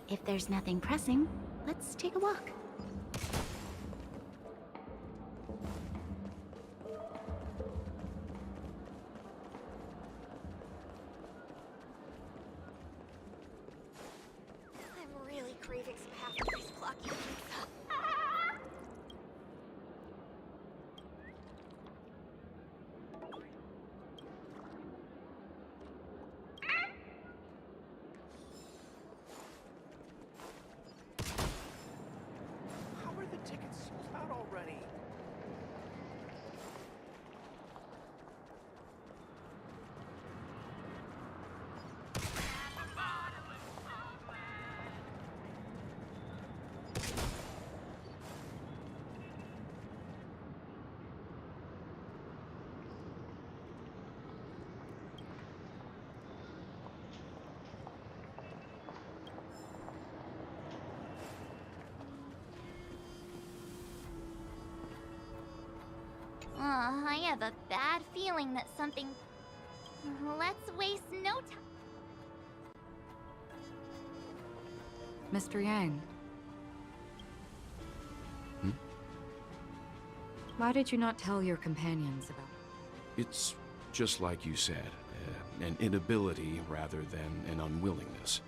If there's nothing pressing, let's take a walk. I'm really craving some half-price clocky pizza. How are the tickets sold out already? I have a bad feeling that something... Let's waste no time. Mr. Yang. Why did you not tell your companions about... It's just like you said, an inability rather than an unwillingness.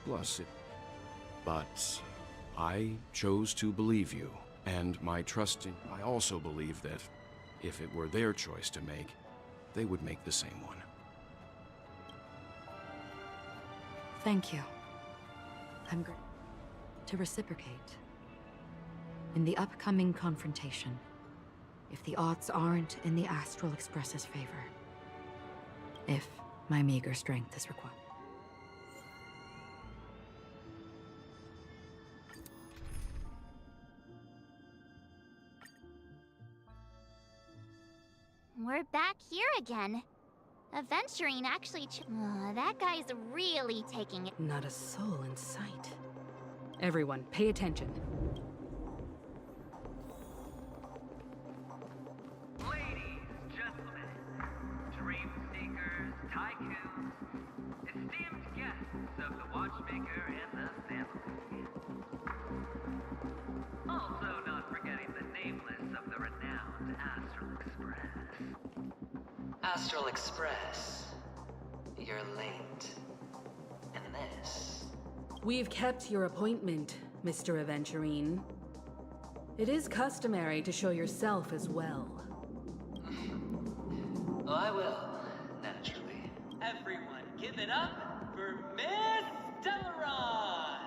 Plus, But I chose to believe you, and my trust in... I also believe that if it were their choice to make, they would make the same one. Thank you. I'm going to reciprocate. In the upcoming confrontation, if the odds aren't in the Astral Express's favor, if my meager strength is required. We're back here again. Aventurine actually that guy's really taking it. Not a soul in sight. Everyone, pay attention. Ladies, gentlemen, dream seekers, tycoons, esteemed guests of the Watchmaker and the family. Also not forgetting the nameless of the renowned Astral Express. Astral Express, you're late. And this... We've kept your appointment, Mr. Aventurine. It is customary to show yourself as well. Oh, I will, naturally. Everyone, give it up for Miss Delaron!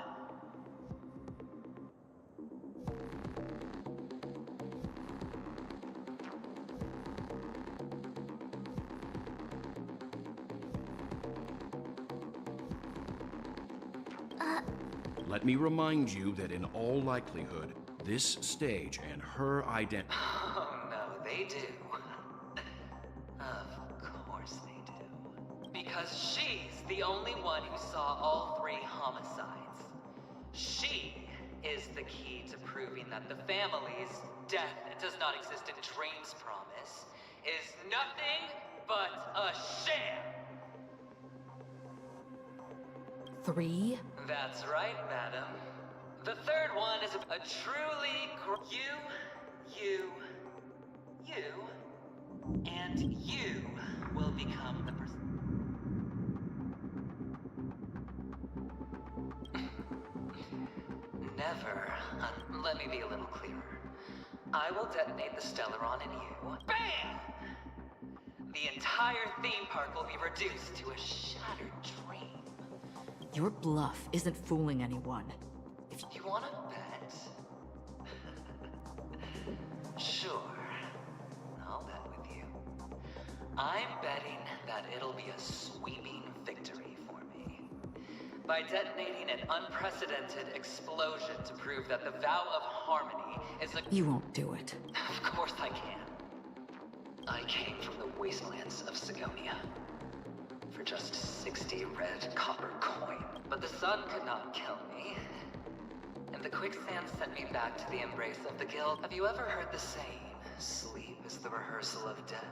Let me remind you that in all likelihood, this stage and her identity... Oh, no, they do. Of course they do. Because she's the only one who saw all 3 homicides. She is the key to proving that the family's death does not exist in Dream's promise is nothing but a sham! 3? That's right, madam. The 3rd one is a truly you, and you will become the person. Never. Let me be a little clearer. I will detonate the Stellaron in you. BAM! The entire theme park will be reduced to a shattered dream. Your bluff isn't fooling anyone. If you want to bet... Sure. I'll bet with you. I'm betting that it'll be a sweeping victory for me. By detonating an unprecedented explosion to prove that the vow of harmony is a... You won't do it. Of course I can. I came from the wastelands of Sigonia for just 60 red copper coin. But the sun could not kill me. And the quicksand sent me back to the embrace of the guild. Have you ever heard the saying, sleep is the rehearsal of death?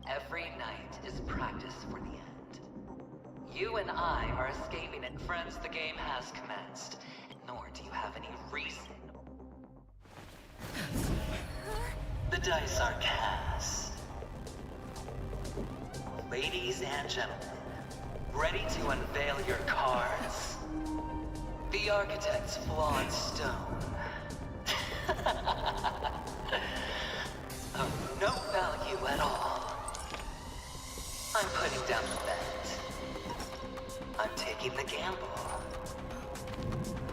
Every night is practice for the end. You and I are escaping, and friends, the game has commenced. Nor do you have any reason. The dice are cast. Ladies and gentlemen, ready to unveil your cards? The architect's flawed stone. Of no value at all. I'm putting down the bet. I'm taking the gamble.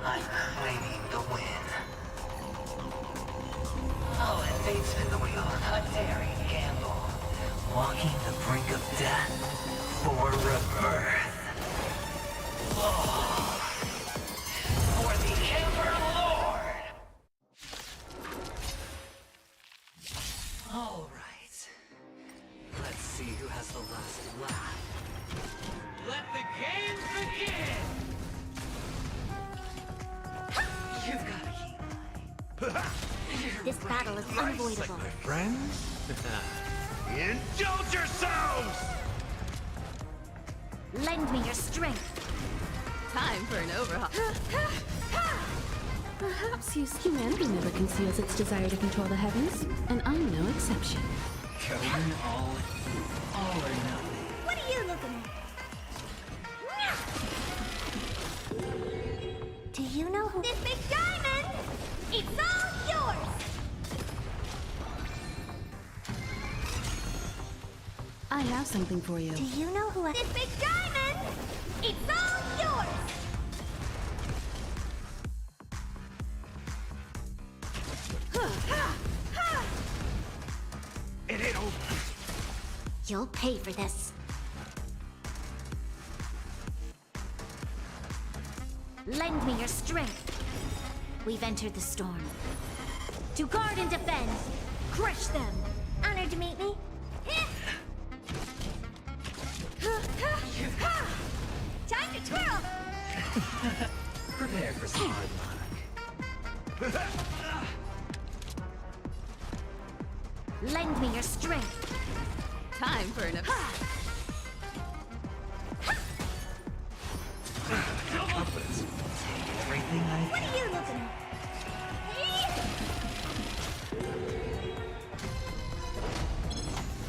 I'm claiming the win. Oh, and fate spin the wheel. A daring gamble. Walking the brink of death for rebirth. Oh. For the Emperor Lord! All right. Let's see who has the last laugh. Let the games begin! You've got a heat. This battle is unavoidable. My friends? Indulge yourselves! Lend me your strength. Time for an overhaul. Perhaps humanity never conceals its desire to control the heavens, and I'm no exception. Going all or nothing. What are you looking at? Do you know who... This big diamond! It's all yours! I have something for you. Do you know who... This big diamond! It's all yours! It ain't over. You'll pay for this. Lend me your strength. We've entered the storm. To guard and defend. Crush them. Honored to meet me. Time to twirl. Prepare for some hard luck. Lend me your strength. Time for an... Couplets. Take everything I What are you looking at?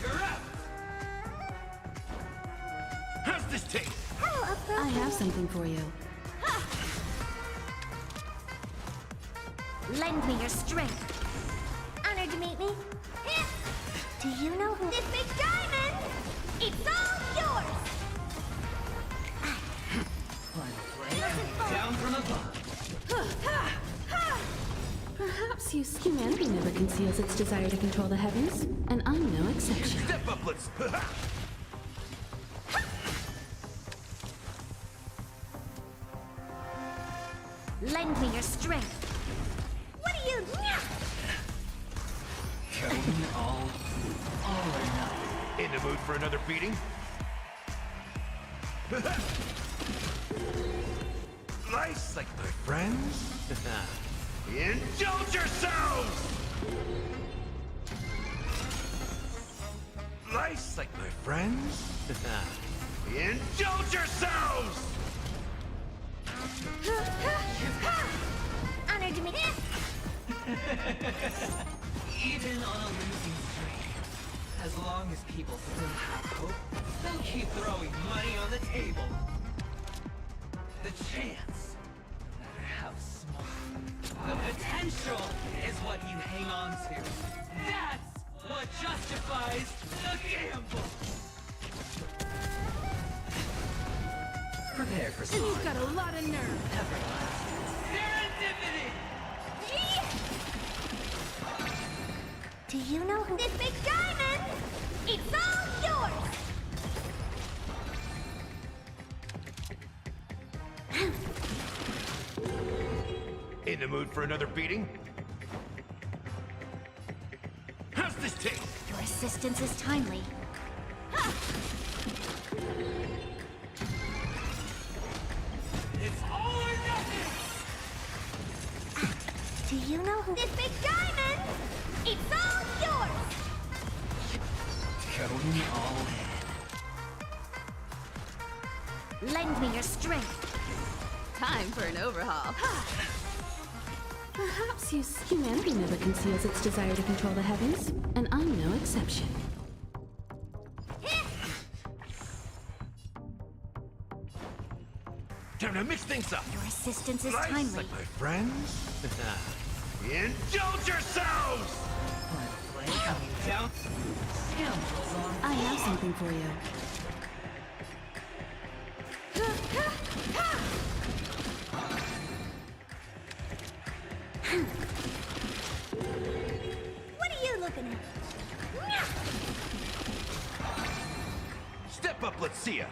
You're up! How's this taste? Hello, up I have something for you. Lend me your strength. Honored to meet me. Do you know who... This big diamond! It's all yours! Down from above. Perhaps humanity never conceals its desire to control the heavens, and I'm no exception. Step up, let's... Lend me your strength. What are you... Going all or nothing. In the mood for another beating? Nice, like my friends? Indulge yourselves! Nice, like my friends? Indulge yourselves! Honored to meet you. Even on a losing streak, As long as people still have hope, they'll keep throwing money on the table. The chance, no matter how small, the potential is what you hang on to. That's what justifies the gamble. Prepare for some. You've got a lot of nerve. Serendipity! Do you know who this big diamond? It's all yours! In the mood for another beating? How's this taste? Your assistance is timely. It's all or nothing! Do you know who this big diamond? It's all yours! Going all in. Lend me your strength. Time for an overhaul. Perhaps humanity never conceals its desire to control the heavens, and I'm no exception. Time to mix things up. Your assistance is Nice, timely. like my friends. Indulge yourselves! Play coming down. Scoundrels on. I have something for you. What are you looking at? Step up, let's see ya.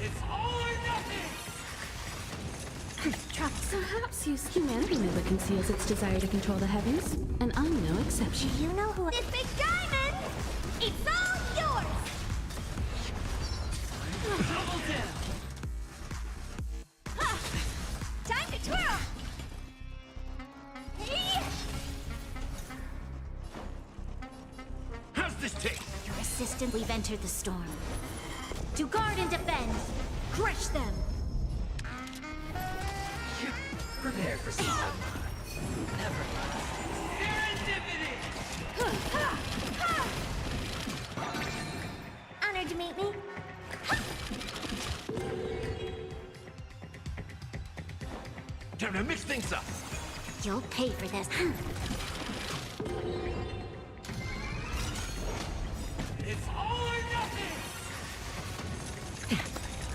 It's all or nothing! Perhaps humanity never conceals its desire to control the heavens, and I'm no exception. Do you know who this big diamond? It's all yours! Double down! Time to twirl! How's this taste? Your assistant, we've entered the storm. To guard and defend, crush them. Prepare for some serendipity! Honored to meet me. Time to mix things up. You'll pay for this. It's all or nothing!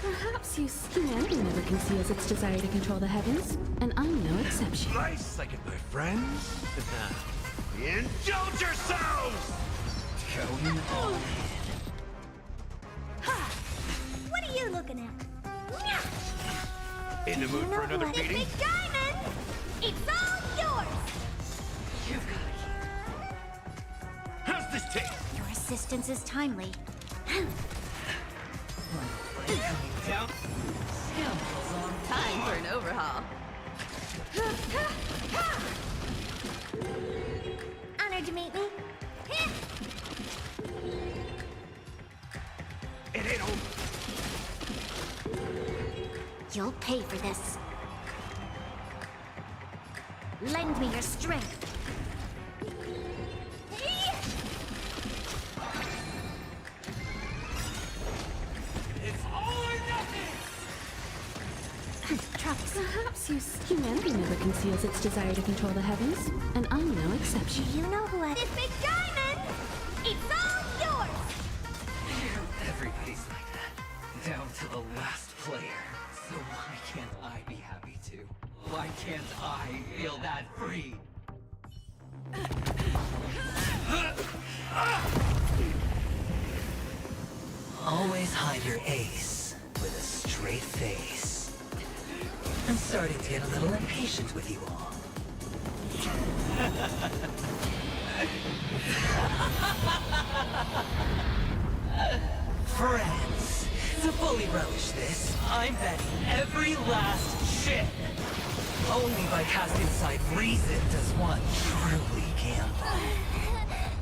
Perhaps humanity never conceals its desire to control the heavens, and I'm no exception. Nice, like it, my friends. Indulge yourselves! Going all in. What are you looking at? In the mood for another This beating? big diamond? It's all yours! You've got How's this taste? Your assistance is timely. play coming down. Scoundrels on. Time for an overhaul. Honored to meet me. It ain't over. You'll pay for this. Lend me your strength. It's all or nothing! Perhaps humanity never conceals its desire to control the heavens, and I'm no exception. Do you know who this big diamond? It's all yours! Everybody's like that. Down to the last player. So why can't I be happy too? Why can't I feel that free? Always hide your ace with a straight face. I'm starting to get a little impatient with you all. Friends, to fully relish this, I'm betting every last chip. Only by casting aside reason does one truly gamble.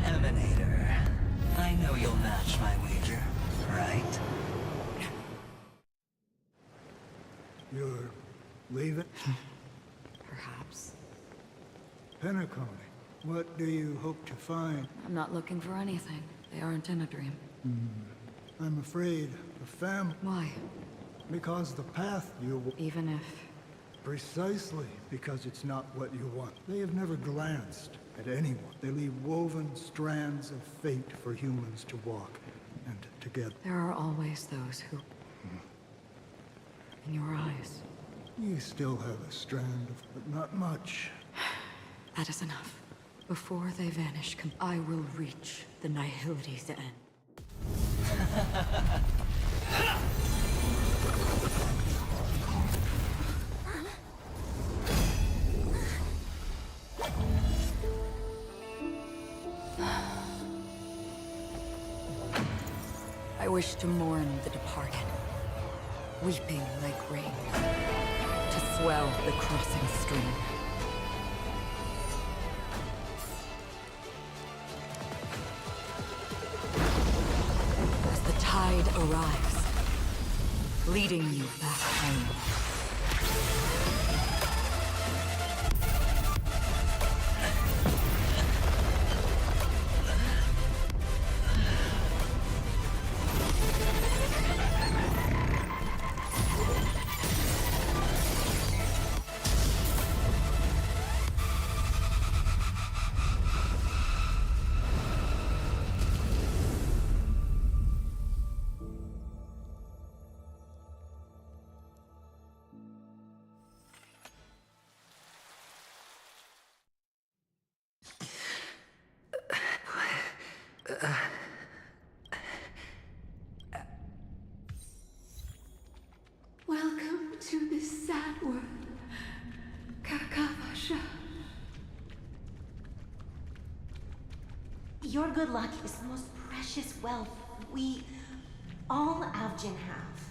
Emanator, I You're leaving? Perhaps. Pennycoiny, what do you hope to find? I'm not looking for anything. They aren't in a dream. I'm afraid the family... Why? Because the path you... Even if... Precisely because it's not what you want. They have never glanced at anyone. They leave woven strands of fate for humans to walk, and together. There are always those who... In your eyes. You still have a strand of... but not much. That is enough. Before they vanish, I will reach the Nihility's end. I wish to mourn the departed, weeping like rain, to swell the crossing stream. As the tide arrives, leading you back home. Welcome to this sad world, Kakavasha. Your good luck is the most precious wealth we, all Avgin have.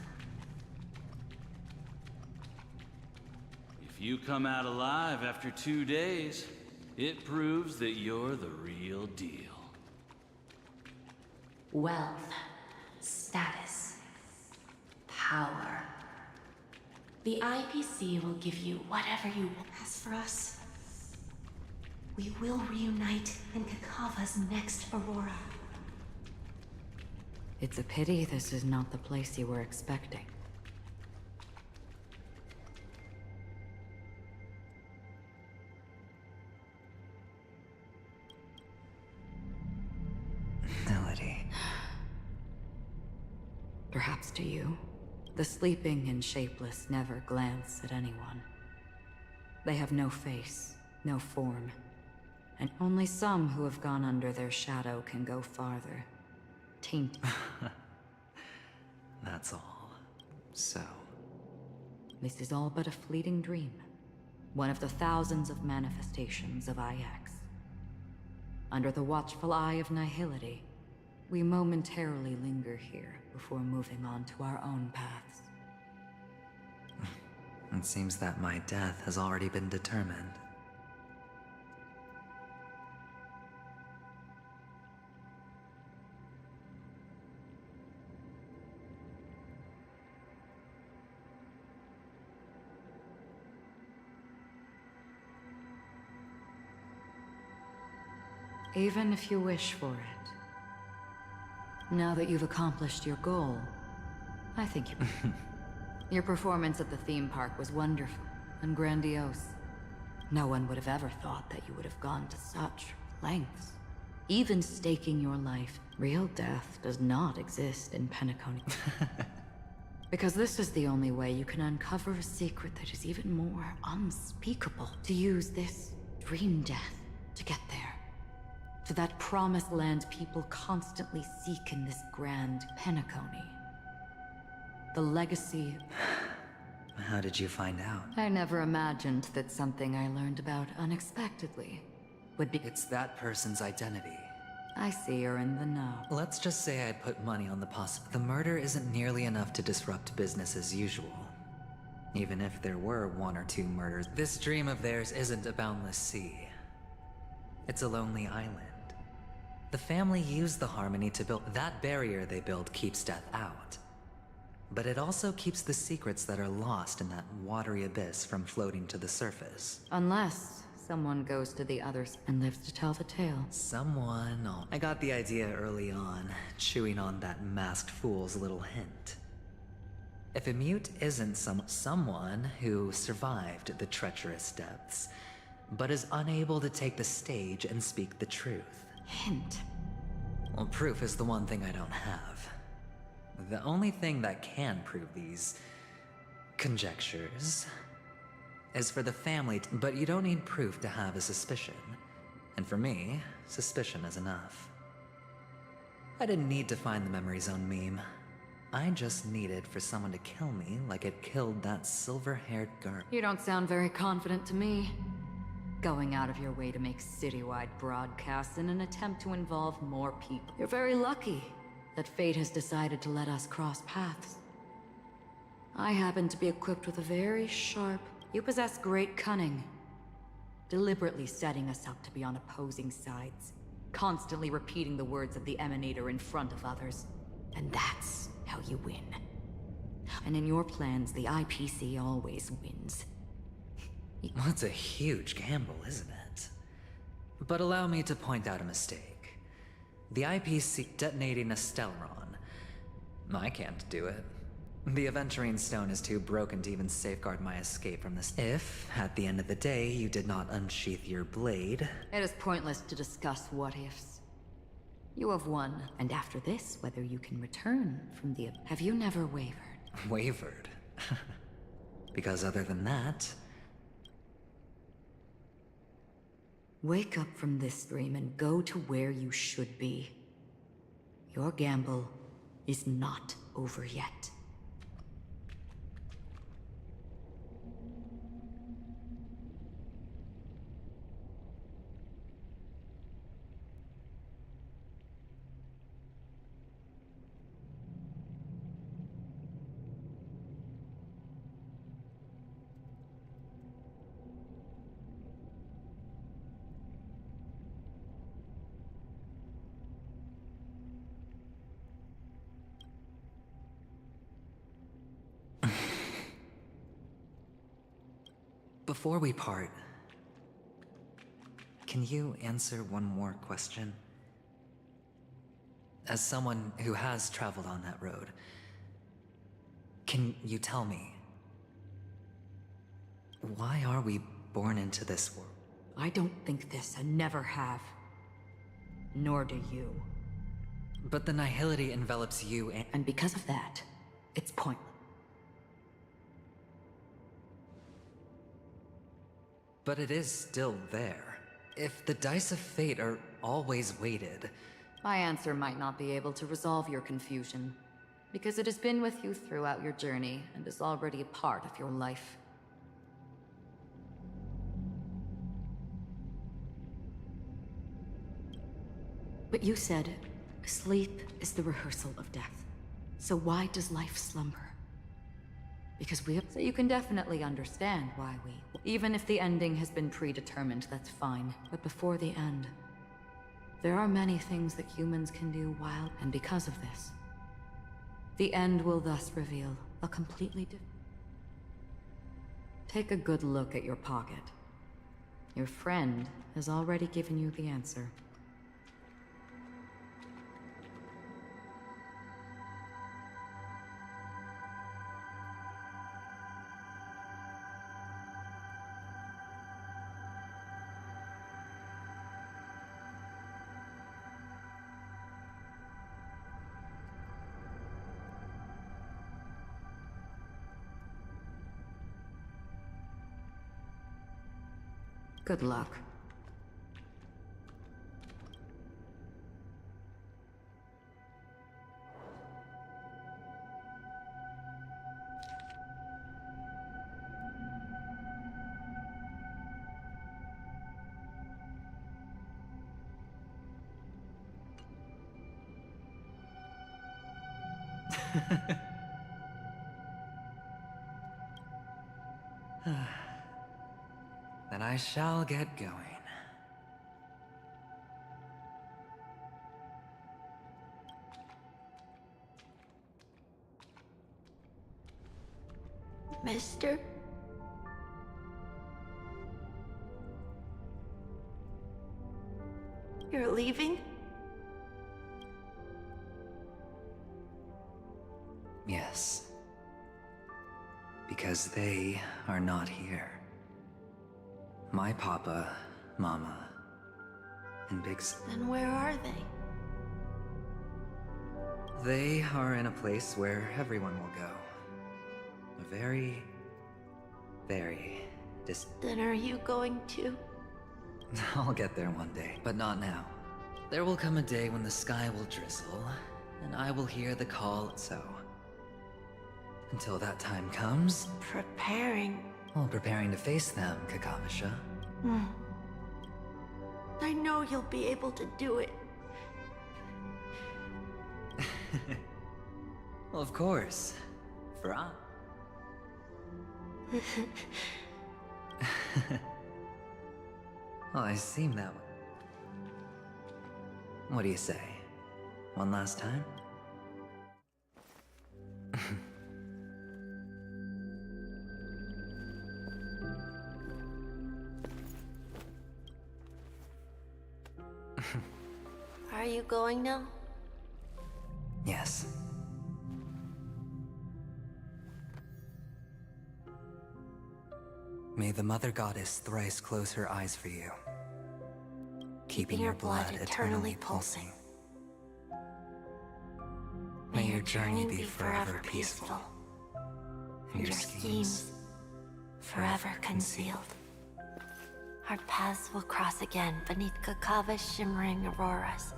If you come out alive after 2 days, it proves that you're the real deal. Wealth, status, power. The IPC will give you whatever you want. As for us, we will reunite in Kakava's next Aurora. It's a pity this is not the place you were expecting. Melody. Perhaps to you, the sleeping and shapeless never glance at anyone. They have no face, no form, and only some who have gone under their shadow can go farther. Tainted. That's all. So... This is all but a fleeting dream. One of the thousands of manifestations of IX. Under the watchful eye of Nihility, we momentarily linger here before moving on to our own paths. It seems that my death has already been determined. Even if you wish for it. Now that you've accomplished your goal, I think you... Your performance at the theme park was wonderful and grandiose. No one would have ever thought that you would have gone to such lengths. Even staking your life. Real death does not exist in Pennycoiny. Because this is the only way you can uncover a secret that is even more unspeakable. To use this dream death to get there. To that promised land people constantly seek in this grand Pennycoiny. The legacy... How did you find out? I never imagined that something I learned about unexpectedly would be... It's that person's identity. I see you're in the know. Let's just say I put money on the possibility. The murder isn't nearly enough to disrupt business as usual. Even if there were 1 or 2 murders, this dream of theirs isn't a boundless sea. It's a lonely island. The family used the Harmony to build... That barrier they built keeps death out. but it also keeps the secrets that are lost in that watery abyss from floating to the surface. Unless someone goes to the others and lives to tell the tale. Someone... Oh, I got the idea early on, chewing on that masked fool's little hint. If a mute isn't someone who survived the treacherous depths, but is unable to take the stage and speak the truth. Hint. Well, proof is the one thing I don't have. The only thing that can prove these conjectures is for the family, but you don't need proof to have a suspicion. And for me, suspicion is enough. I didn't need to find the memory zone meme. I just needed for someone to kill me like it killed that silver-haired girl. You don't sound very confident to me. Going out of your way to make citywide broadcasts in an attempt to involve more people. You're very lucky that fate has decided to let us cross paths. I happen to be equipped with a very sharp... You possess great cunning, deliberately setting us up to be on opposing sides, constantly repeating the words of the Emanator in front of others. And that's how you win. And in your plans, the IPC always wins. Well, it's a huge gamble, isn't it? But allow me to point out a mistake. The IPC detonating a Stellaron. I can't do it. The Aventurine Stone is too broken to even safeguard my escape from this. If, at the end of the day, you did not unsheath your blade... It is pointless to discuss what-ifs. You have won, and after this, whether you can return from the... Have you never wavered? Wavered? Because other than that... Wake up from this dream and go to where you should be. Your gamble is not over yet. Before we part, can you answer one more question? As someone who has traveled on that road, can you tell me, why are we born into this world? I don't think this, and never have. Nor do you. But the nihility envelops you and because of that, it's pointless. But it is still there. If the dice of fate are always weighted... My answer might not be able to resolve your confusion, because it has been with you throughout your journey and is already a part of your life. But you said, sleep is the rehearsal of death. So why does life slumber? Because we have... So you can definitely understand why we... Even if the ending has been predetermined, that's fine. But before the end, there are many things that humans can do while... And because of this, the end will thus reveal a completely different... Take a good look at your pocket. Your friend has already given you the answer. Good luck. Then I shall get going. Mister? You're leaving? Yes. Because they are not here. My papa, mama, and Then where are they? They are in a place where everyone will go. A very, very Then are you going to? I'll get there one day, but not now. There will come a day when the sky will drizzle, and I will hear the call, so... Until that time comes... Preparing. Well, preparing to face them, Kakavasha. I know you'll be able to do it. Well, of course. For us. Well, I seem that way. What do you say? One last time? Are you going now? Yes. May the Mother Goddess thrice close her eyes for you, keeping your blood eternally pulsing. May your journey be forever peaceful, and your schemes forever concealed. Our paths will cross again beneath Kakava's shimmering auroras.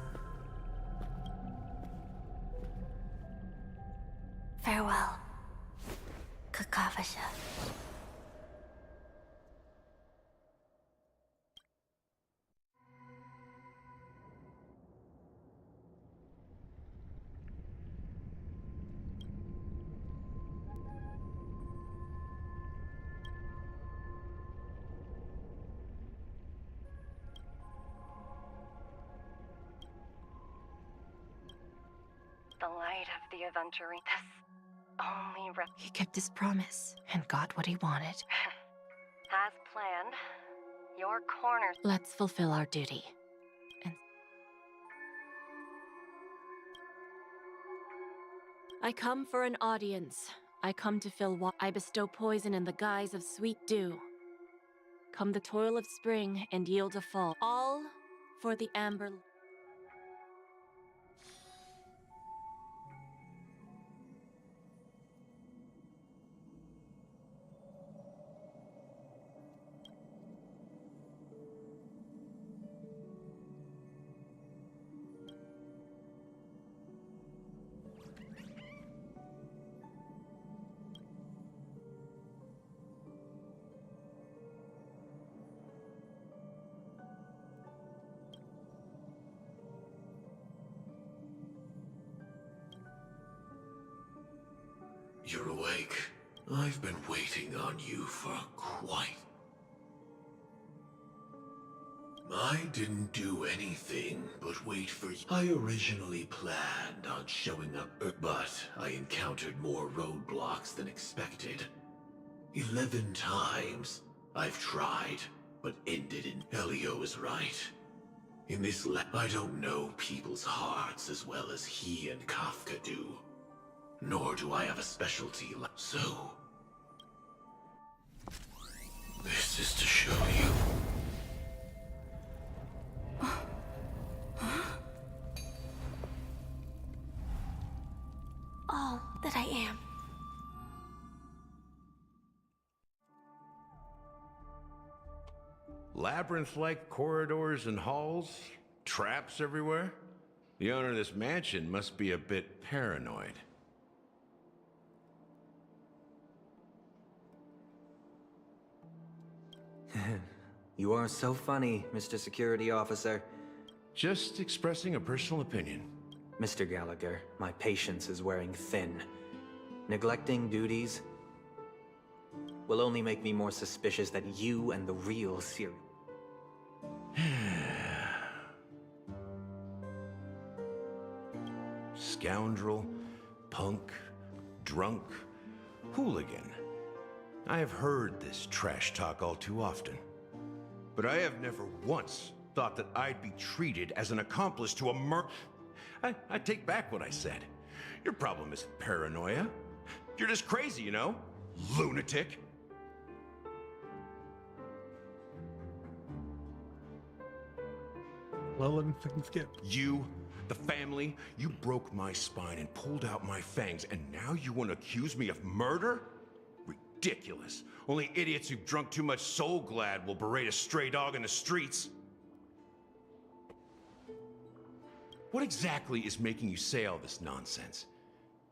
Farewell, Kakavasha. The light of the Aventurine. This only He kept his promise and got what he wanted. As planned, your corner. Let's fulfill our duty. I come for an audience. I come to fill what I bestow poison in the guise of sweet dew. Come the toil of spring and yield a fall. All for the amber. You're awake. I've been waiting on you for quite... I didn't do anything but wait for you. I originally planned on showing up, but I encountered more roadblocks than expected. 11 times I've tried, but ended in... Elio is right. In this I don't know people's hearts as well as he and Kafka do. Nor do I have a specialty so... This is to show you. All that I am. Labyrinth-like corridors and halls? Traps everywhere? The owner of this mansion must be a bit paranoid. You are so funny, Mr. Security Officer. Just expressing a personal opinion. Mr. Gallagher, my patience is wearing thin. Neglecting duties will only make me more suspicious that you and the real serial... Scoundrel, punk, drunk, hooligan. I have heard this trash talk all too often. But I have never once thought that I'd be treated as an accomplice to a I take back what I said. Your problem isn't paranoia. You're just crazy, you know? Lunatic. Well, let me fucking skip. You, the family, you broke my spine and pulled out my fangs, and now you want to accuse me of murder? Ridiculous. Only idiots who've drunk too much Soul Glad will berate a stray dog in the streets. What exactly is making you say all this nonsense?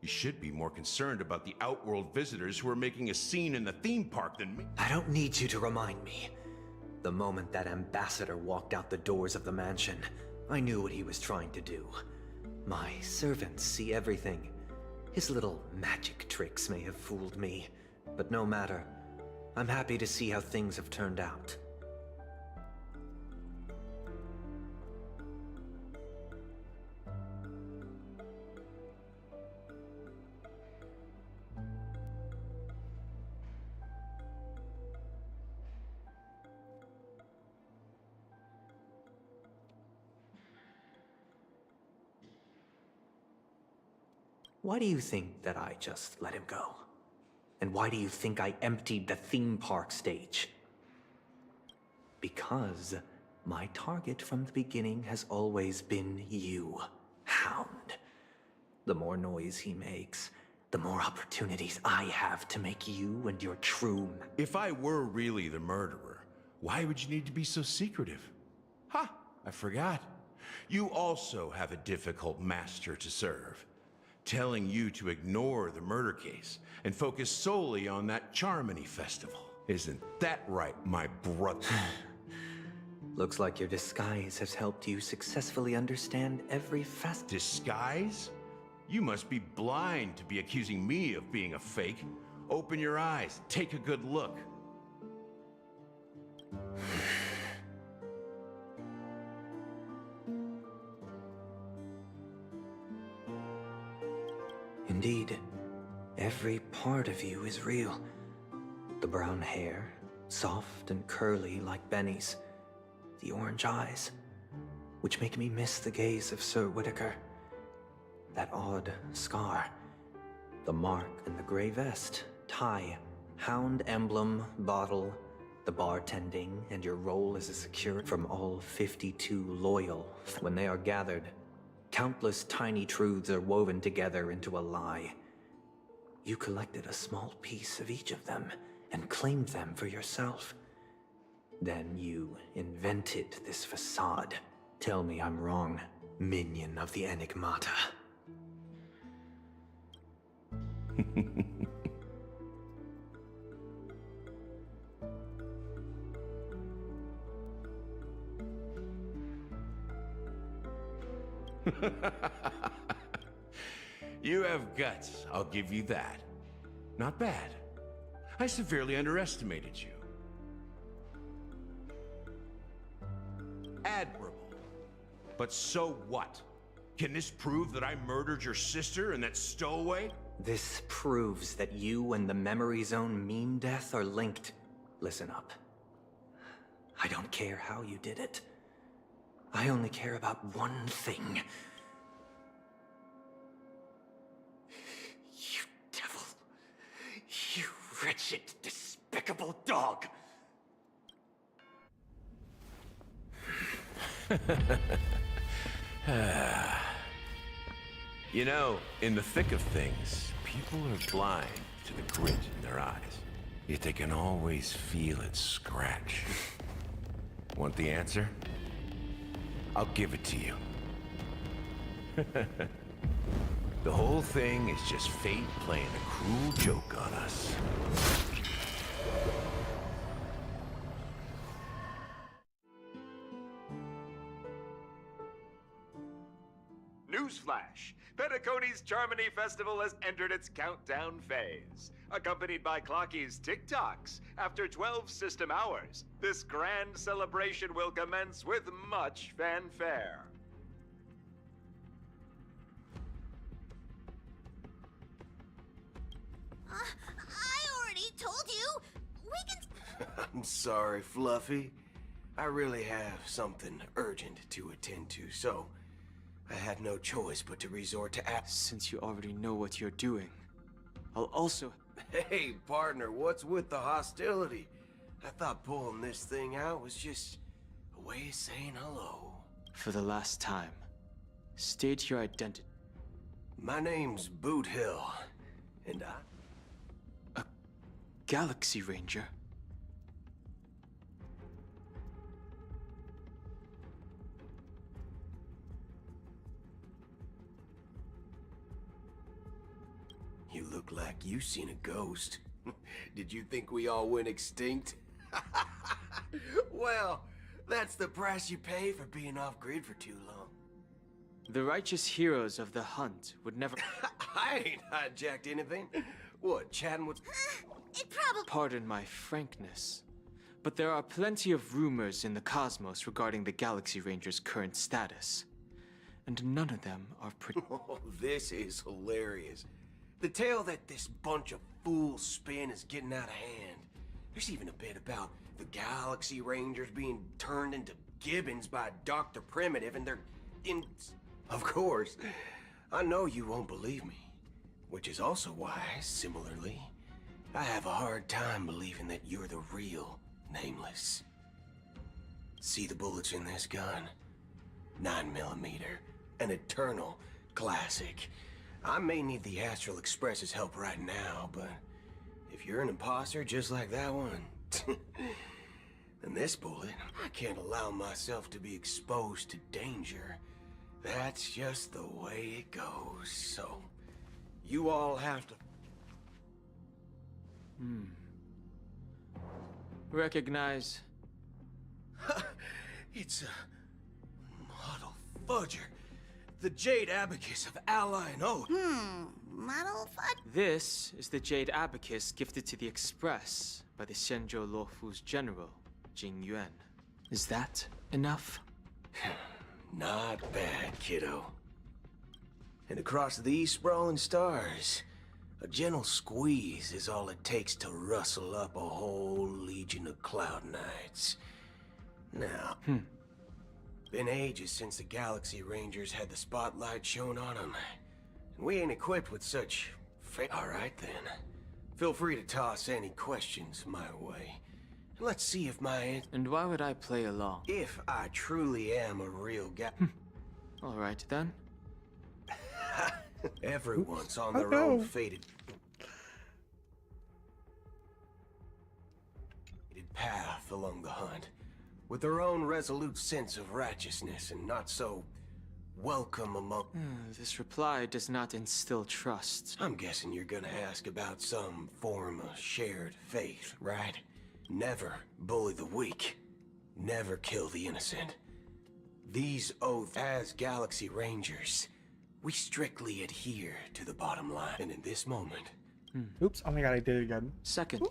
You should be more concerned about the Outworld visitors who are making a scene in the theme park than me. I don't need you to remind me. The moment that ambassador walked out the doors of the mansion, I knew what he was trying to do. My servants see everything. His little magic tricks may have fooled me, but no matter. I'm happy to see how things have turned out. Why do you think that I just let him go? And why do you think I emptied the theme park stage? Because my target from the beginning has always been you, Hound. The more noise he makes, the more opportunities I have to make you and your true... If I were really the murderer, why would you need to be so secretive? Ha! I forgot. You also have a difficult master to serve. Telling you to ignore the murder case and focus solely on that Charmony festival. Isn't that right, my brother? Looks like your disguise has helped you successfully understand every facet. Disguise? You must be blind to be accusing me of being a fake. Open your eyes, take a good look. Indeed, every part of you is real. The brown hair, soft and curly like Benny's. The orange eyes, which make me miss the gaze of Sir Whitaker. That odd scar. The mark in the gray vest, tie, hound emblem, bottle, the bartending, and your role as a security from all 52 loyal. When they are gathered, countless tiny truths are woven together into a lie. You collected a small piece of each of them and claimed them for yourself. Then you invented this facade. Tell me I'm wrong, minion of the Enigmata. You have guts, I'll give you that. Not bad. I severely underestimated you. Admirable. But so what? Can this prove that I murdered your sister and that stowaway? This proves that you and the Memory Zone meme death are linked. Listen up. I don't care how you did it. I only care about one thing. You devil. You wretched, despicable dog. You know, in the thick of things, people are blind to the grit in their eyes. Yet they can always feel it scratch. Want the answer? I'll give it to you. The whole thing is just fate playing a cruel joke on us. Newsflash! Pennycoiny's Charmony Festival has entered its countdown phase. Accompanied by Clocky's TikToks, after 12 system hours, this grand celebration will commence with much fanfare. I already told you! I'm sorry, Fluffy. I really have something urgent to attend to, so I had no choice but to resort to Since you already know what you're doing, I'll also... Hey, partner, what's with the hostility? I thought pulling this thing out was just a way of saying hello. For the last time, state your identity. My name's Boot Hill, and A Galaxy Ranger? You look like you seen a ghost. Did you think we all went extinct? Well, that's the price you pay for being off-grid for too long. The righteous heroes of the hunt would never... I ain't hijacked anything. What, chatting with... It probably... Pardon my frankness, but there are plenty of rumors in the cosmos regarding the Galaxy Ranger's current status. And none of them are pretty... Oh, this is hilarious. The tale that this bunch of fools spin is getting out of hand. There's even a bit about the Galaxy Rangers being turned into gibbons by Dr. Primitive, and they're in... Of course, I know you won't believe me. Which is also why, similarly, I have a hard time believing that you're the real Nameless. See the bullets in this gun? 9mm, an eternal classic. I may need the Astral Express's help right now, but if you're an imposter just like that one, then this bullet, I can't allow myself to be exposed to danger. That's just the way it goes, so you all have to... Recognize. It's a model fudger. The Jade Abacus of Ally and Oath. Model fudge? This is the Jade Abacus gifted to the Express by the Shenzhou Luofu's general, Jing Yuan. Is that enough? Not bad, kiddo. And across these sprawling stars, a gentle squeeze is all it takes to rustle up a whole legion of Cloud Knights. Now, been ages since the Galaxy Rangers had the spotlight shown on them. And we ain't equipped with such Alright then. Feel free to toss any questions my way. Let's see if And why would I play along? If I truly am a real guy. Alright then. Everyone's on their own fated path along the hunt, with their own resolute sense of righteousness and not so welcome among... This reply does not instill trust. I'm guessing you're gonna ask about some form of shared faith, right? Never bully the weak. Never kill the innocent. These oaths as Galaxy Rangers, we strictly adhere to the bottom line. And in this moment... Oops, oh my god, I did it again. Second.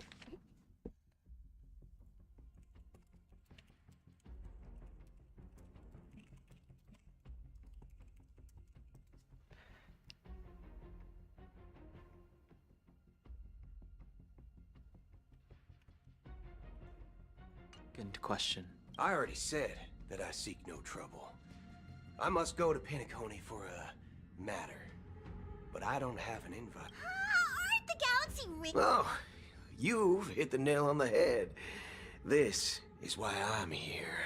Question. I already said that I seek no trouble. I must go to Pennycoiny for a matter, but I don't have an invite. Aren't the Galaxy Rangers? Oh, you've hit the nail on the head. This is why I'm here.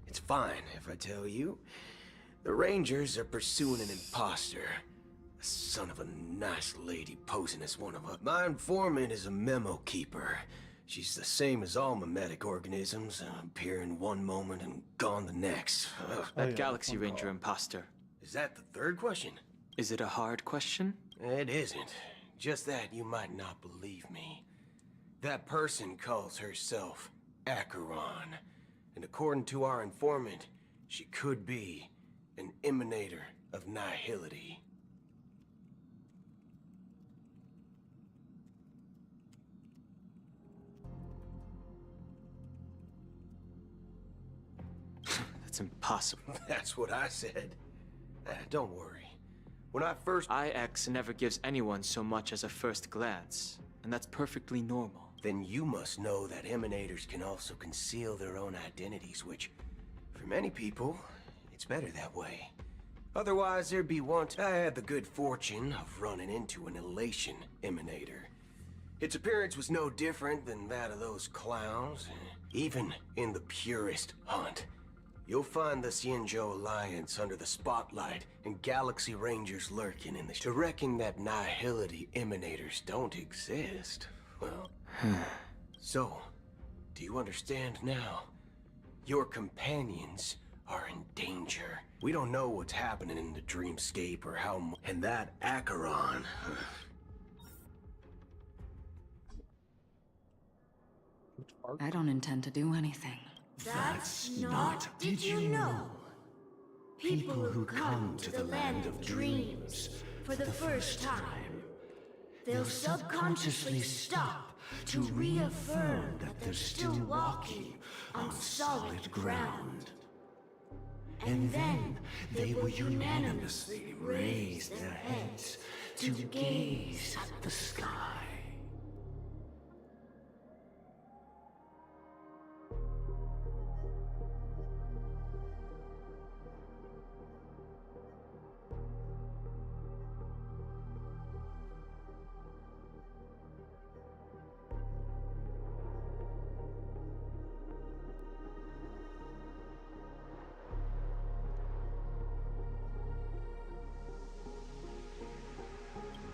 It's fine if I tell you. The Rangers are pursuing an imposter. A son of a nice lady posing as one of us. My informant is a memo keeper. She's the same as all mimetic organisms, appearing one moment and gone the next. That Galaxy Ranger imposter. Is that the third question? Is it a hard question? It isn't. Just that you might not believe me. That person calls herself Acheron. And according to our informant, she could be an emanator of nihility. That's impossible. That's what I said. Don't worry. When I first... IX never gives anyone so much as a first glance, and that's perfectly normal. then you must know that emanators can also conceal their own identities, which, for many people, it's better that way. Otherwise, there'd be one. I had the good fortune of running into an elation emanator. Its appearance was no different than that of those clowns, even in the purest hunt. You'll find the Xianzhou Alliance under the spotlight and Galaxy Rangers lurking in the... To reckon that nihility emanators don't exist, well... So, do you understand now? Your companions are in danger. We don't know what's happening in the dreamscape or how much... And that Acheron... I don't intend to do anything. That's not... Did you know? People who come to the land of dreams for the first time, they'll subconsciously stop to reaffirm that they're still walking on solid ground. And then they will unanimously raise their heads to gaze at the sky.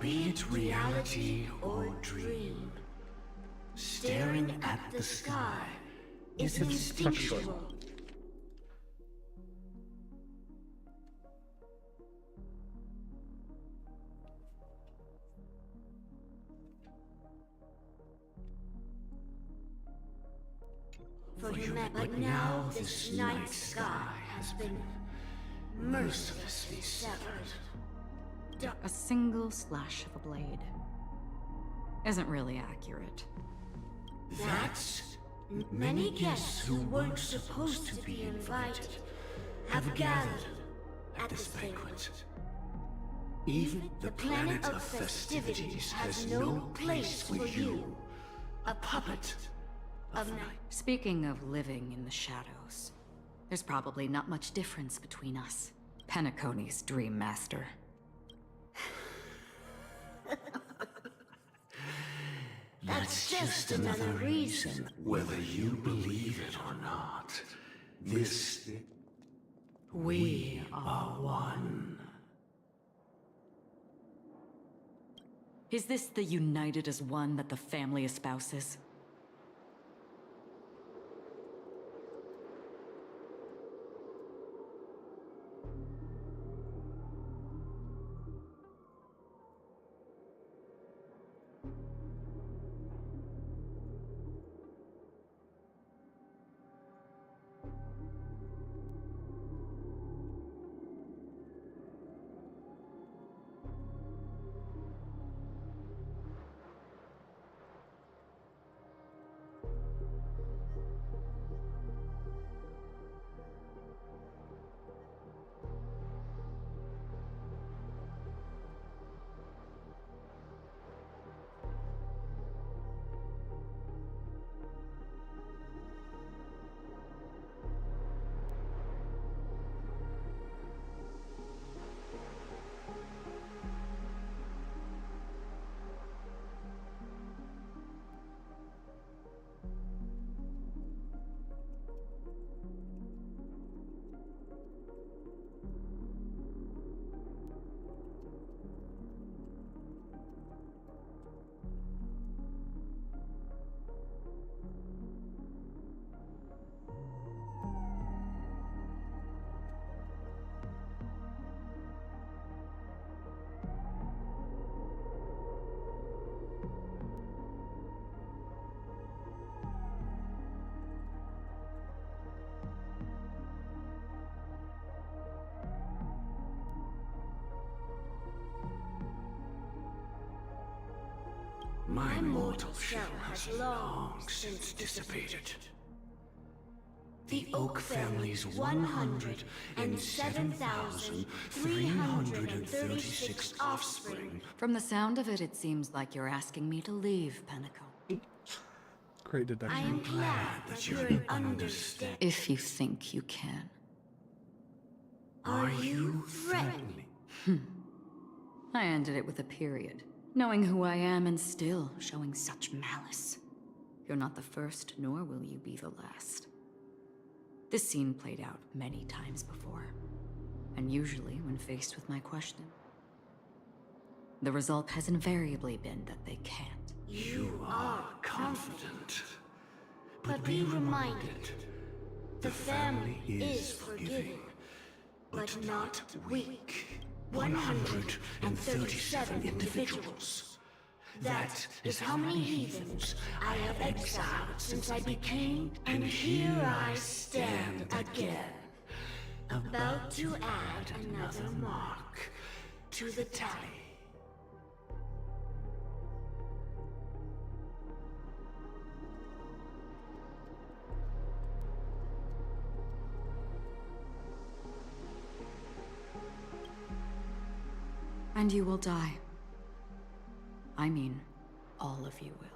Be it reality or dream, staring at the sky is instinctual. But now this night sky has been mercilessly severed. A single slash of a blade isn't really accurate. That's... Many guests who weren't supposed to be invited have gathered at this banquet. Even the planet of festivities has no place for you, a puppet of night. Speaking of living in the shadows, there's probably not much difference between us. Pennycoiny's Dream Master. That's just another reason, whether you believe it or not. We are one. Is this the united as one that the family espouses? My mortal shell has long since dissipated. The Oak family's 107,336 offspring. From the sound of it, it seems like you're asking me to leave, Pennycoiny. Great deduction. I am glad that you understand. If you think you can. Are you threatening? I ended it with a period. Knowing who I am and still showing such malice. You're not the first, nor will you be the last. This scene played out many times before. And usually when faced with my question, the result has invariably been that they can't. You are confident. But be reminded, the family is forgiving, but not weak. 137 individuals. That is how many heathens I have exiled since I became, and here I stand again, about to add another mark to the tally. And you will die. I mean, all of you will.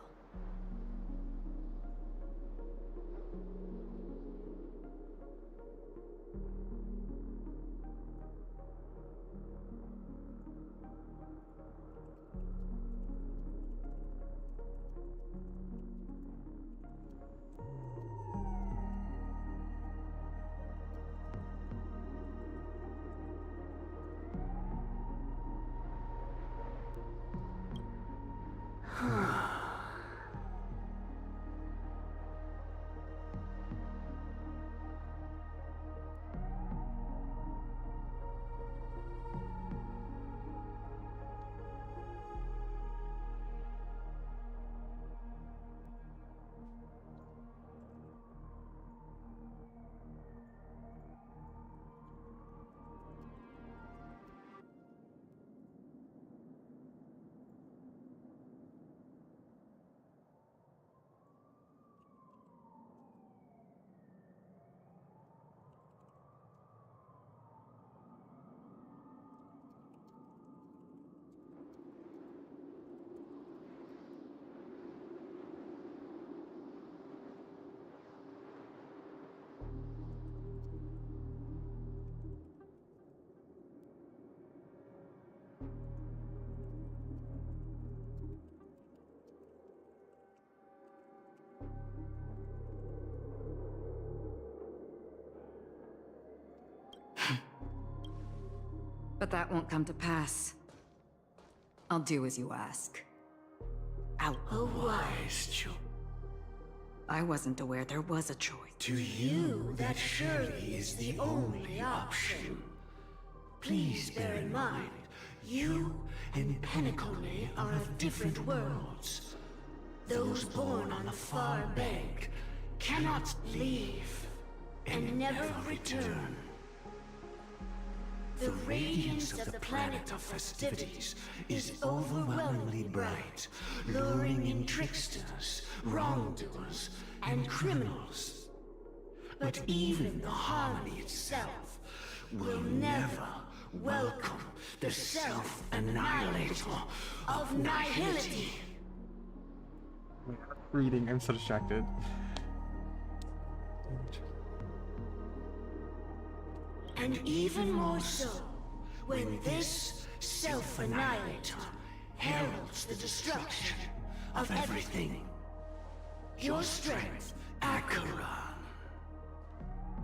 But that won't come to pass. I'll do as you ask. Out. A wise choice. I wasn't aware there was a choice. To you, that surely is the only option. Please bear in mind, you and pennycoiny are of different worlds. Those born on the far bank cannot leave and never return. The radiance of the planet of festivities is overwhelmingly bright, luring in tricksters, wrongdoers, and criminals. But even the harmony itself will never welcome the self-annihilator of nihility. Reading, I'm so distracted. And even more so, when this self-annihilator heralds the destruction of everything. Your strength, Acheron.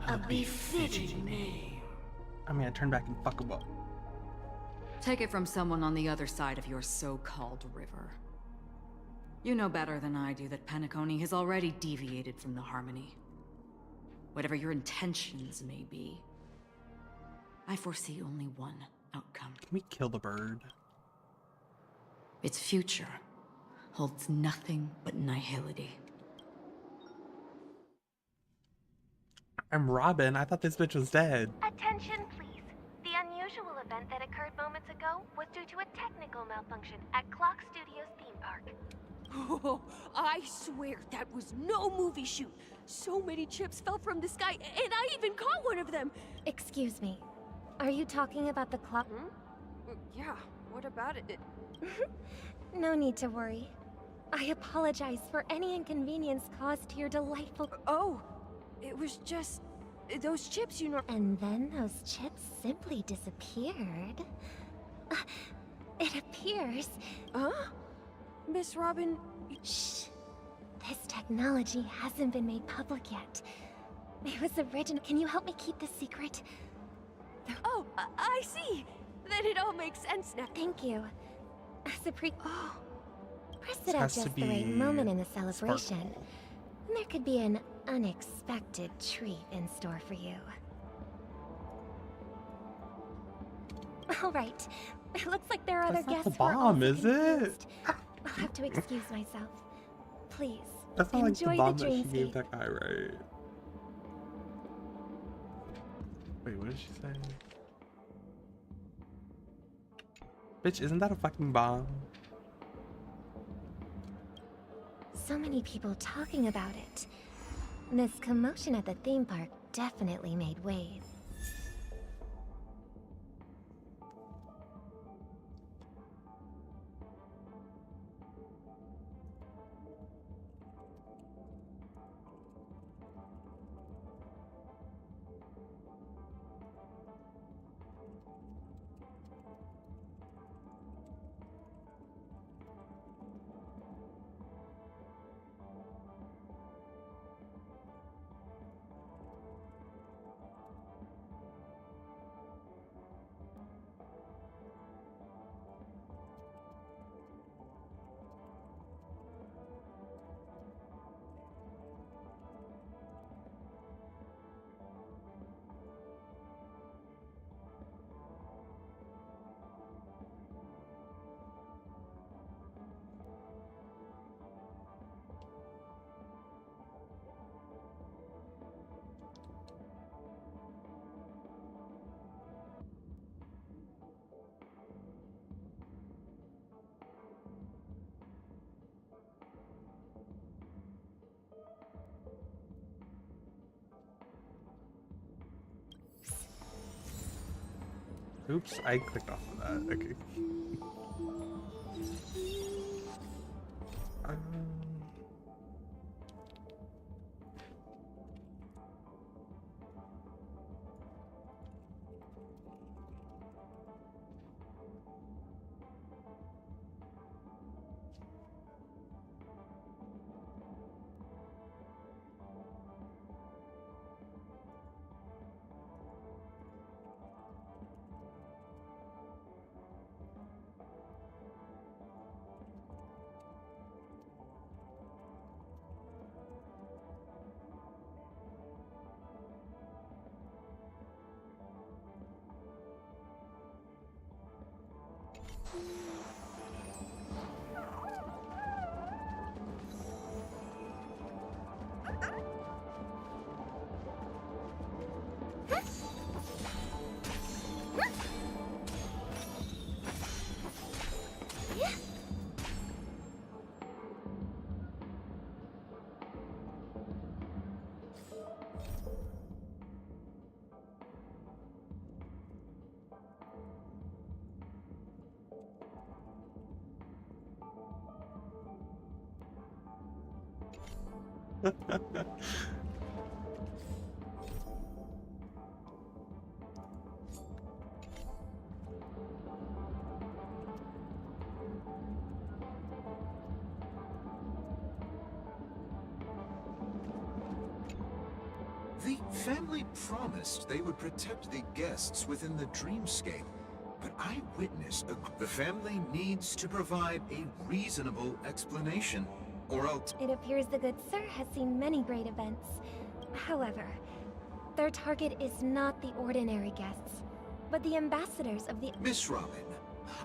A befitting name. I mean, I turn back and fuck him up. Take it from someone on the other side of your so-called river. You know better than I do that pennycoiny has already deviated from the harmony. Whatever your intentions may be, I foresee only one outcome. Can we kill the bird? Its future holds nothing but nihility. I'm Robin. I thought this bitch was dead. Attention, please. The unusual event that occurred moments ago was due to a technical malfunction at Clock Studios theme park. Oh, I swear that was no movie shoot. So many chips fell from the sky, and I even caught one of them. Excuse me. Are you talking about the clock? Yeah, what about it? No need to worry. I apologize for any inconvenience caused to your delightful... Oh, it was just... those chips, you know... And then those chips simply disappeared. It appears... Huh? Miss Robin... Shh. This technology hasn't been made public yet. It was original. Can you help me keep this secret? Oh, I see. Then it all makes sense now. Thank you. As a Oh. pressed it at just the right moment in the celebration. And there could be an unexpected treat in store for you. All right. It looks like there are other That's not guests the bomb, is it? I'll have to excuse myself. Please, That's not like the enjoy bomb the that she dreamscape. gave that guy, right? Wait, what did she say? Bitch, isn't that a fucking bomb? So many people talking about it. This commotion at the theme park definitely made waves. Oops, I clicked off of that. Okay. The family promised they would protect the guests within the dreamscape, but I witnessed the family needs to provide a reasonable explanation, or else... It appears the good sir has seen many great events. However, their target is not the ordinary guests, but the ambassadors of the... Miss Robin,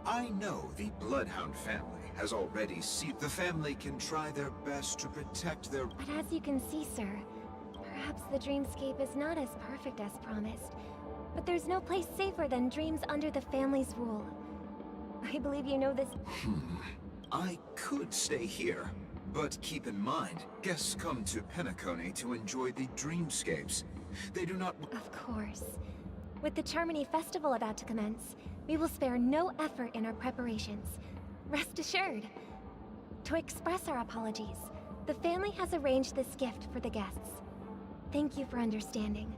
I know the Bloodhound family has already seen... The family can try their best to protect their... But as you can see, sir, perhaps the dreamscape is not as perfect as promised, but there's no place safer than dreams under the family's rule. I believe you know this... I could stay here, but keep in mind, guests come to pennycoiny to enjoy the dreamscapes. They do not... Of course. With the Charmony Festival about to commence, we will spare no effort in our preparations. Rest assured. To express our apologies, the family has arranged this gift for the guests. Thank you for understanding.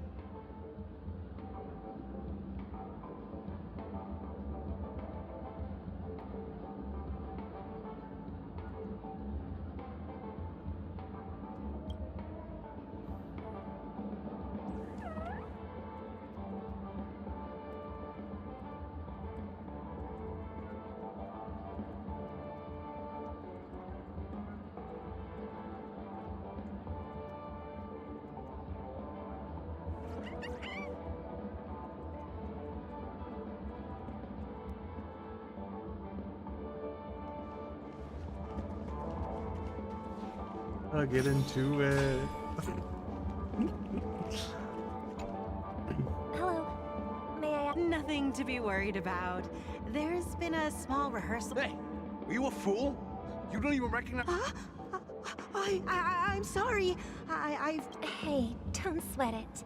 I'll get into it. Hello. May I... Nothing to be worried about. There's been a small rehearsal. Hey, are you a fool? You don't even recognize... I'm sorry. I've... Hey, don't sweat it.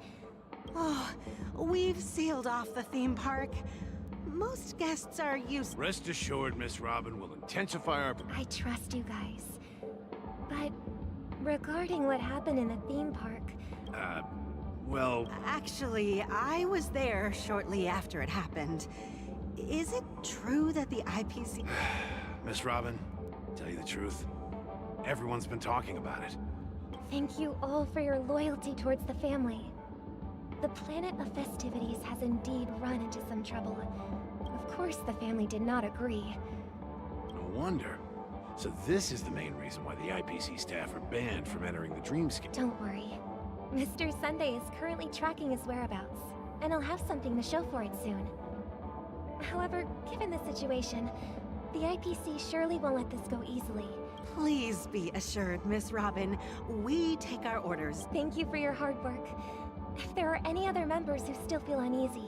Oh, we've sealed off the theme park. Most guests are used... Rest assured, Miss Robin, we'll intensify our... I trust you guys. But regarding what happened in the theme park... well... Actually, I was there shortly after it happened. Is it true that the IPC... Miss Robin, tell you the truth, everyone's been talking about it. Thank you all for your loyalty towards the family. The planet of festivities has indeed run into some trouble. Of course, the family did not agree. No wonder. So this is the main reason why the IPC staff are banned from entering the dreamscape. Don't worry. Mr. Sunday is currently tracking his whereabouts, and I'll have something to show for it soon. However, given the situation, the IPC surely won't let this go easily. Please be assured, Miss Robin, we take our orders. Thank you for your hard work. If there are any other members who still feel uneasy,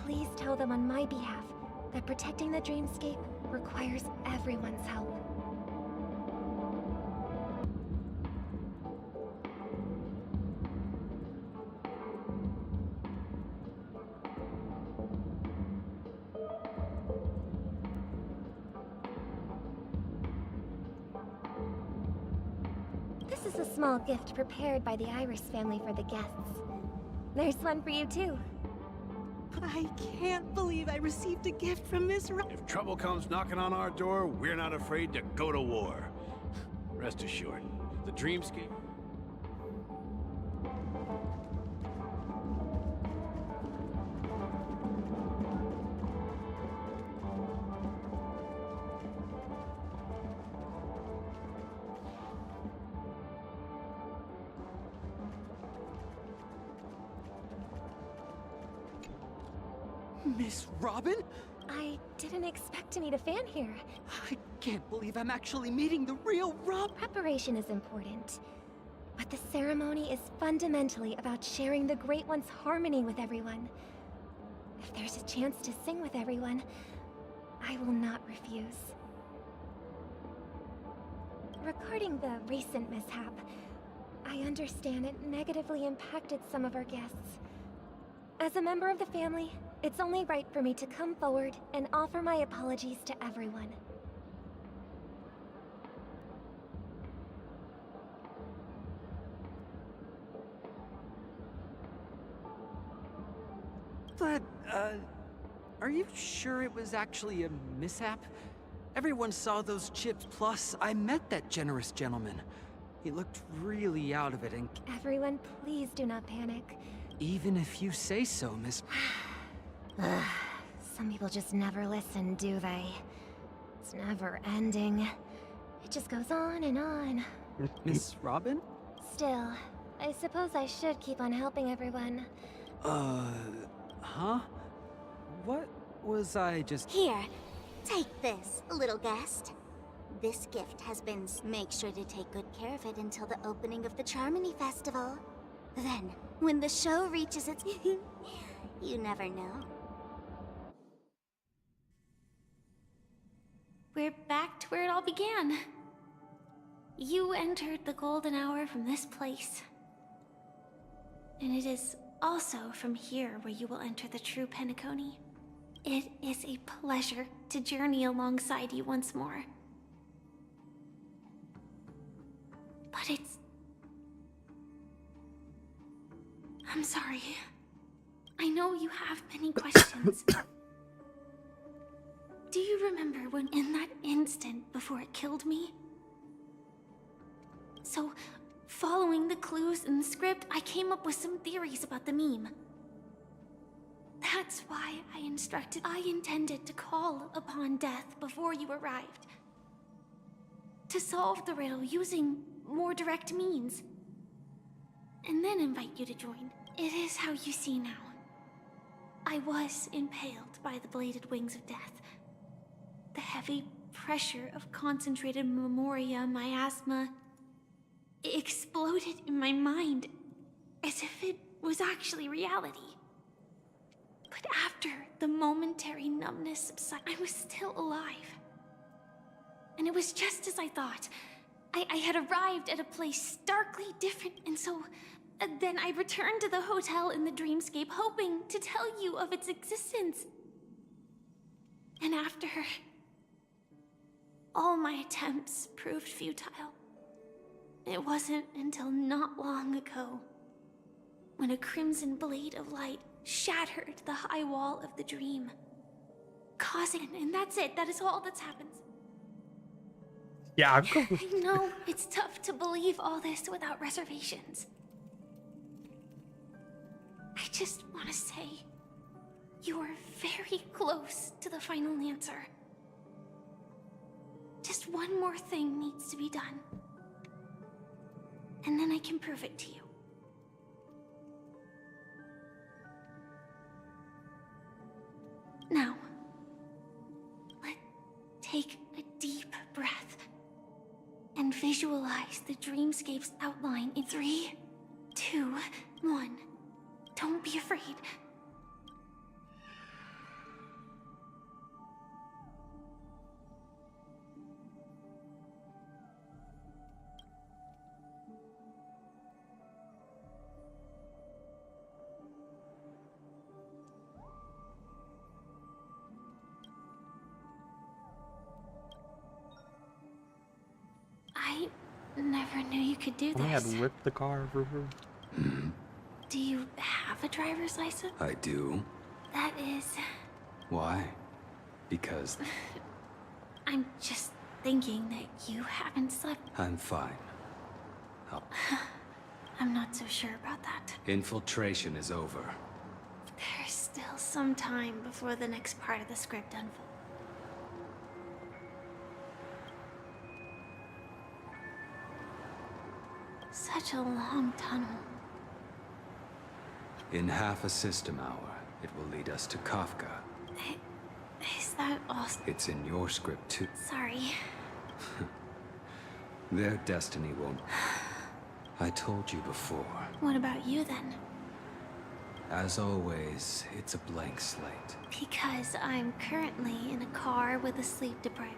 please tell them on my behalf that protecting the dreamscape requires everyone's help. This is a small gift prepared by the Iris family for the guests. There's one for you too. I can't believe I received a gift from Miss Robin. If trouble comes knocking on our door, we're not afraid to go to war. Rest assured, the dreamscape... Miss Robin? I didn't expect to meet a fan here. I can't believe I'm actually meeting the real Rob. Preparation is important, but the ceremony is fundamentally about sharing the Great One's harmony with everyone. If there's a chance to sing with everyone, I will not refuse. Regarding the recent mishap, I understand it negatively impacted some of our guests. As a member of the family, it's only right for me to come forward and offer my apologies to everyone. But, are you sure it was actually a mishap? Everyone saw those chips, plus I met that generous gentleman. He looked really out of it and... Everyone, please do not panic. Even if you say so, Miss... Some people just never listen, do they? It's never ending. It just goes on and on. Miss Robin? Still, I suppose I should keep on helping everyone. Huh? What was I just... Here, take this, little guest. This gift has been... Make sure to take good care of it until the opening of the Charmony Festival. Then, when the show reaches its... you never know. We're back to where it all began. You entered the golden hour from this place. And it is also from here where you will enter the true pennycoiny. It is a pleasure to journey alongside you once more. But it's... I'm sorry. I know you have many questions. Do you remember when in that instant before it killed me? So, following the clues in the script, I came up with some theories about the meme. That's why I intended to call upon death before you arrived. To solve the riddle using more direct means. And then invite you to join. It is how you see now. I was impaled by the bladed wings of death. The heavy pressure of concentrated memoria, miasma, it exploded in my mind as if it was actually reality. But after the momentary numbness subsided, I was still alive. And it was just as I thought. I had arrived at a place starkly different, and so then I returned to the hotel in the dreamscape, hoping to tell you of its existence. And after all my attempts proved futile. It wasn't until not long ago when a crimson blade of light shattered the high wall of the dream, causing... And that's it. That is all that's happened. Yeah, I'm cool. I know it's tough to believe all this without reservations. I just want to say, you are very close to the final answer. Just one more thing needs to be done. And then I can prove it to you. Now, let's take a deep breath and visualize the dreamscape's outline in 3, 2, 1. Don't be afraid. I never knew you could do I had this. whipped the car over. Do you have a driver's license? I do. That is... Why? Because I'm just thinking that you haven't slept. I'm fine. I'm not so sure about that. Infiltration is over. There's still some time before the next part of the script unfolds. Such a long tunnel. In half a system hour, it will lead us to Kafka. Is that also... It's in your script too. Sorry. Their destiny won't... I told you before. What about you then? As always, it's a blank slate. Because I'm currently in a car with a sleep-deprived...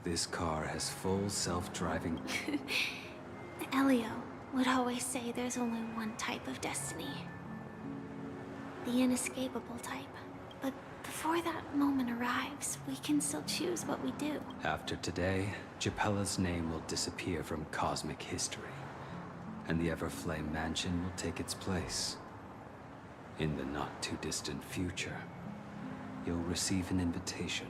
This car has full self-driving... Elio would always say there's only one type of destiny. The inescapable type. But before that moment arrives, we can still choose what we do. After today, Japella's name will disappear from cosmic history, and the Everflame Mansion will take its place. In the not-too-distant future, you'll receive an invitation.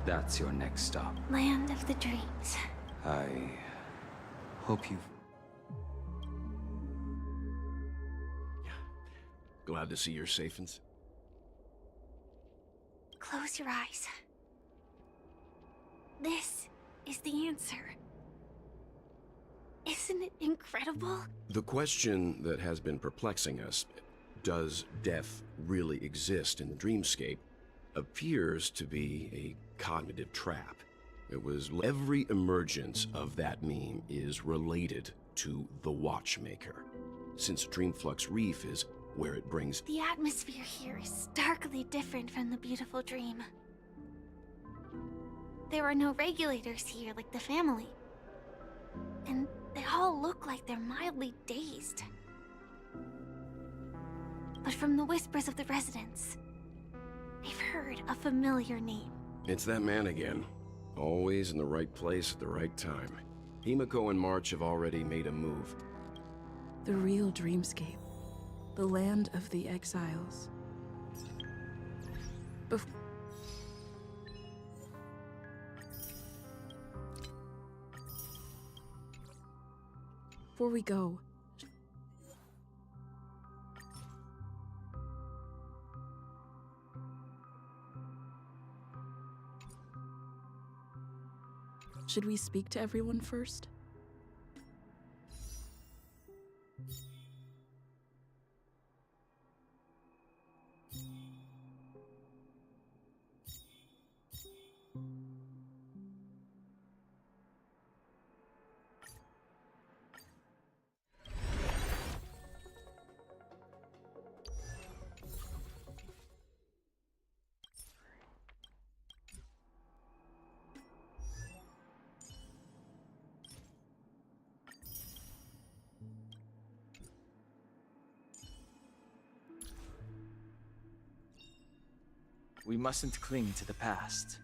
That's your next stop. Land of the dreams. I hope you've... Glad to see you're safe and... Close your eyes. This is the answer. Isn't it incredible? The question that has been perplexing us, does death really exist in the dreamscape, appears to be a cognitive trap. It was every emergence of that meme is related to the Watchmaker, since Dreamflux Reef is where it brings... The atmosphere here is starkly different from the beautiful dream. There are no regulators here like the family. And they all look like they're mildly dazed. but from the whispers of the residents, I've heard a familiar name. It's that man again. Always in the right place at the right time. Himiko and March have already made a move. The real dreamscape. The land of the exiles. Before we go, should we speak to everyone first? We mustn't cling to the past.